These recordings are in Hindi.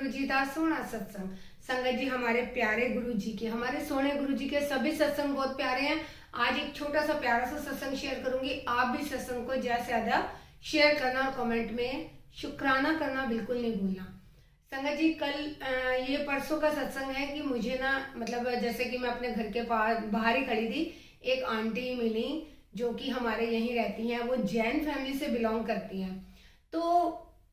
जी का सोना सत्संग। संगत जी, हमारे प्यारे गुरु जी के, हमारे सोने गुरु जी के सभी सत्संग बहुत प्यारे हैं। आज एक छोटा सा प्यारा सा सत्संग शेयर करूंगी। आप भी सत्संग को ज्यादा से ज्यादा शेयर करना और कमेंट में शुक्राना करना बिल्कुल नहीं भूलना। संगत जी, कल ये परसों का सत्संग है कि मुझे ना मतलब जैसे कि मैं अपने घर के पास बाहर ही खड़ी थी, एक आंटी मिली जो कि हमारे यहीं रहती हैं। वो जैन फैमिली से बिलोंग करती हैं। तो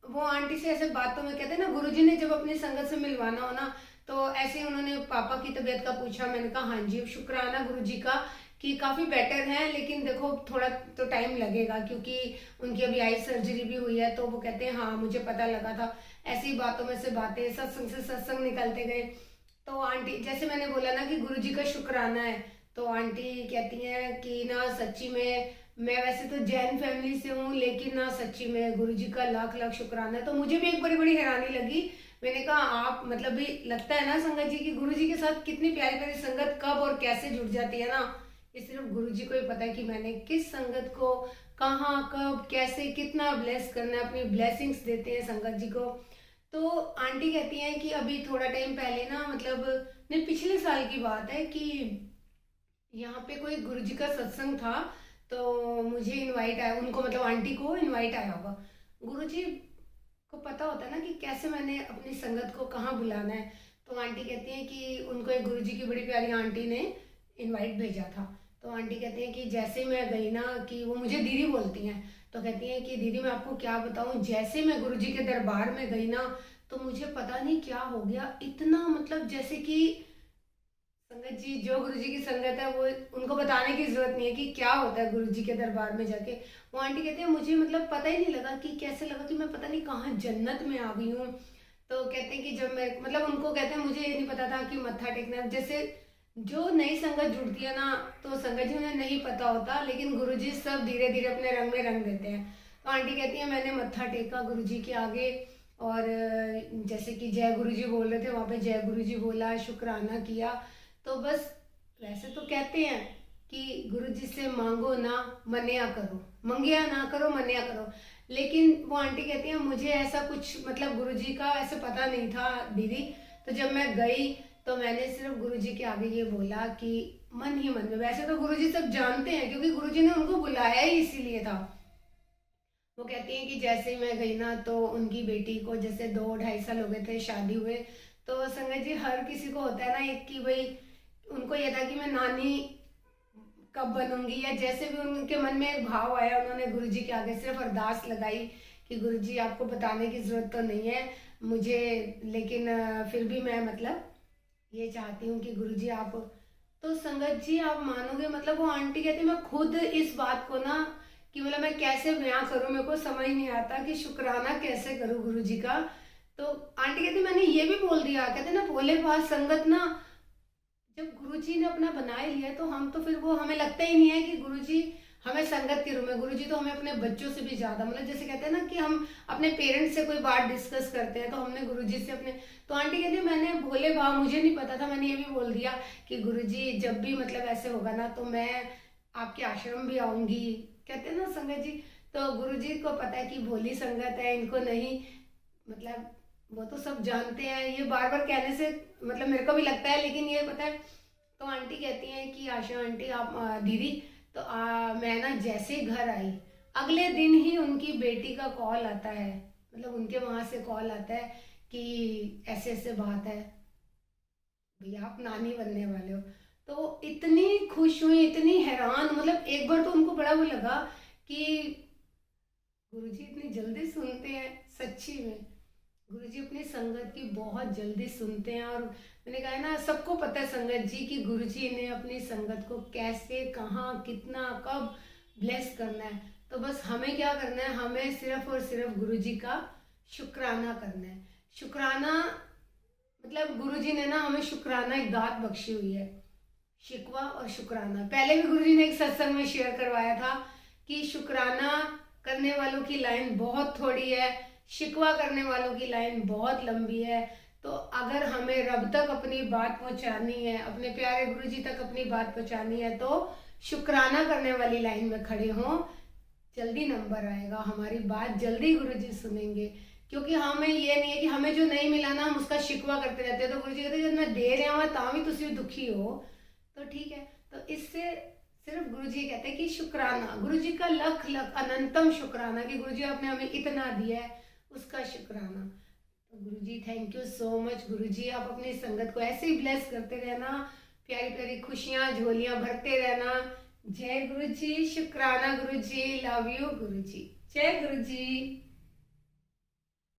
वो आंटी से ऐसे बातों में कहते हैं ना, गुरुजी ने जब अपनी संगत से मिलवाना हो ना, तो ऐसे ही उन्होंने पापा की तबीयत का पूछा। मैंने कहा हाँ जी, शुक्राना गुरुजी का कि काफ़ी बेटर है, लेकिन देखो थोड़ा तो टाइम लगेगा क्योंकि उनकी अभी आई सर्जरी भी हुई है। तो वो कहते हैं हाँ मुझे पता लगा था। ऐसी बातों में से बातें, सत्संग से सत्संग निकलते गए। तो आंटी, जैसे मैंने बोला ना कि गुरुजी का शुक्राना है, तो आंटी कहती हैं कि ना सच्ची में मैं वैसे तो जैन फैमिली से हूँ, लेकिन ना सच्ची में गुरुजी का लाख लाख शुक्राना है। तो मुझे भी एक बड़ी बड़ी हैरानी लगी। मैंने कहा आप मतलब भी लगता है ना संगत जी की गुरुजी के साथ कितनी प्यारी प्यारी संगत कब और कैसे जुड़ जाती है ना। ये सिर्फ गुरुजी को ही पता है कि मैंने किस संगत को कहाँ कब कैसे कितना ब्लेस करना है। अपनी ब्लेसिंग्स देते हैं संगत जी को। तो आंटी कहती हैं कि अभी थोड़ा टाइम पहले ना मतलब नहीं, पिछले साल की बात है कि यहाँ पे कोई गुरुजी का सत्संग था। तो मुझे इनवाइट आया, उनको मतलब आंटी को इनवाइट आया होगा। गुरुजी को पता होता है ना कि कैसे मैंने अपनी संगत को कहाँ बुलाना है। तो आंटी कहती हैं कि उनको एक गुरुजी की बड़ी प्यारी आंटी ने इनवाइट भेजा था। तो आंटी कहती हैं कि जैसे ही मैं गई ना, कि वो मुझे दीदी बोलती हैं। तो कहती हैं कि दीदी मैं आपको क्या बताऊं, जैसे मैं गुरुजी के दरबार में गई ना, तो मुझे पता नहीं क्या हो गया, इतना मतलब जैसे कि संगत जी, जो गुरु जी की संगत है वो उनको बताने की जरूरत नहीं है कि क्या होता है गुरु जी के दरबार में जाके। वो आंटी कहते हैं मुझे मतलब पता ही नहीं लगा कि कैसे लगा कि मैं पता नहीं कहाँ जन्नत में आ गई हूँ। तो कहते हैं कि जब मैं मतलब उनको कहते हैं मुझे ये नहीं पता था कि मत्था टेकना, जैसे जो नई संगत जुड़ती है ना, तो संगत जी उन्हें नहीं पता होता, लेकिन गुरु जी सब धीरे धीरे अपने रंग में रंग देते हैं। तो आंटी कहती है मैंने मत्था टेका गुरु जी के आगे, और जैसे कि जय गुरु जी बोल रहे थे वहाँ पे जय गुरु जी बोला, शुक्राना किया। तो बस वैसे तो कहते हैं कि गुरु जी से मांगो ना मन्या करो, मंगिया ना करो मन्या करो। लेकिन वो आंटी कहती है मुझे ऐसा कुछ मतलब गुरु जी का ऐसे पता नहीं था दीदी। तो जब मैं गई तो मैंने सिर्फ गुरु जी के आगे ये बोला कि मन ही मन में, वैसे तो गुरु जी सब जानते हैं क्योंकि गुरु जी ने उनको बुलाया ही इसीलिए था। वो कहती हैं कि जैसे ही मैं गई ना, तो उनकी बेटी को जैसे 2 ढाई साल हो गए थे शादी हुए। तो संगत जी हर किसी को होता है ना एक कि भाई उनको ये था कि मैं नानी कब बनूंगी, या जैसे भी उनके मन में एक भाव आया, उन्होंने गुरुजी के आगे सिर्फ अरदास लगाई कि गुरुजी आपको बताने की जरूरत तो नहीं है मुझे, लेकिन फिर भी मैं मतलब ये चाहती हूँ कि गुरुजी आप। तो संगत जी आप मानोगे मतलब वो आंटी कहती मैं खुद इस बात को ना कि मतलब मैं कैसे बयां करूं, मेरे को समझ नहीं आता कि शुक्राना कैसे करूं गुरुजी का। तो आंटी कहती मैंने ये भी बोल दिया, कहते ना भोले भात संगत ना, जब गुरुजी ने अपना बना ही लिया तो हम तो फिर वो हमें लगता ही नहीं है कि गुरुजी हमें संगत के रूप में, गुरुजी तो हमें अपने बच्चों से भी ज्यादा मतलब जैसे कहते हैं ना कि हम अपने पेरेंट्स से कोई बात डिस्कस करते हैं तो हमने गुरुजी से अपने। तो आंटी कहती है मैंने भोले भाव मुझे नहीं पता था, मैंने ये भी बोल दिया कि गुरुजी जब भी मतलब ऐसे होगा ना तो मैं आपके आश्रम भी आऊंगी, कहते हैं ना संगत जी। तो गुरुजी को पता है कि भोली संगत है, इनको नहीं मतलब वो तो सब जानते हैं, ये बार बार कहने से मतलब मेरे को भी लगता है लेकिन ये पता है। तो आंटी कहती हैं कि आशा आंटी आप दीदी, तो मैं ना जैसे ही घर आई अगले दिन ही उनकी बेटी का कॉल आता है, मतलब उनके वहां से कॉल आता है कि ऐसे ऐसे बात है, भैया आप नानी बनने वाले हो। तो इतनी खुश हुई, इतनी हैरान, मतलब एक बार तो उनको बड़ा वो लगा कि गुरुजी इतनी जल्दी सुनते हैं। सच्ची में गुरुजी अपनी संगत की बहुत जल्दी सुनते हैं। और मैंने कहा है ना सबको पता है संगत जी की गुरुजी ने अपनी संगत को कैसे कहाँ कितना कब ब्लेस करना है। तो बस हमें क्या करना है, हमें सिर्फ और सिर्फ गुरुजी का शुक्राना करना है। शुक्राना मतलब गुरुजी ने ना हमें शुक्राना एक दात बख्शी हुई है, शिकवा और शुक्राना। पहले भी गुरुजी ने एक सत्संग में शेयर करवाया था कि शुक्राना करने वालों की लाइन बहुत थोड़ी है, शिकवा करने वालों की लाइन बहुत लंबी है। तो अगर हमें रब तक अपनी बात पहुंचानी है, अपने प्यारे गुरुजी तक अपनी बात पहुंचानी है, तो शुक्राना करने वाली लाइन में खड़े हों, जल्दी नंबर आएगा, हमारी बात जल्दी गुरुजी सुनेंगे। क्योंकि हमें ये नहीं है कि हमें जो नहीं मिला ना हम उसका शिकवा करते रहते हैं। तो गुरु जी कहते हैं जब मैं दे रहा हूँ ता भी तुम दुखी हो तो ठीक है। तो इससे सिर्फ गुरु जी कहते हैं कि शुक्राना, गुरु जी का लख लख अनंतम शुक्राना कि गुरु जी आपने हमें इतना दिया है, उसका शुक्राना। तो गुरु जी थैंक यू सो मच। गुरु जी आप अपनी संगत को ऐसे ही ब्लेस करते रहना, प्यारी प्यारी खुशियां झोलियां भरते रहना। जय गुरु जी, शुक्राना गुरु जी, लव यू गुरु जी, जय गुरु जी।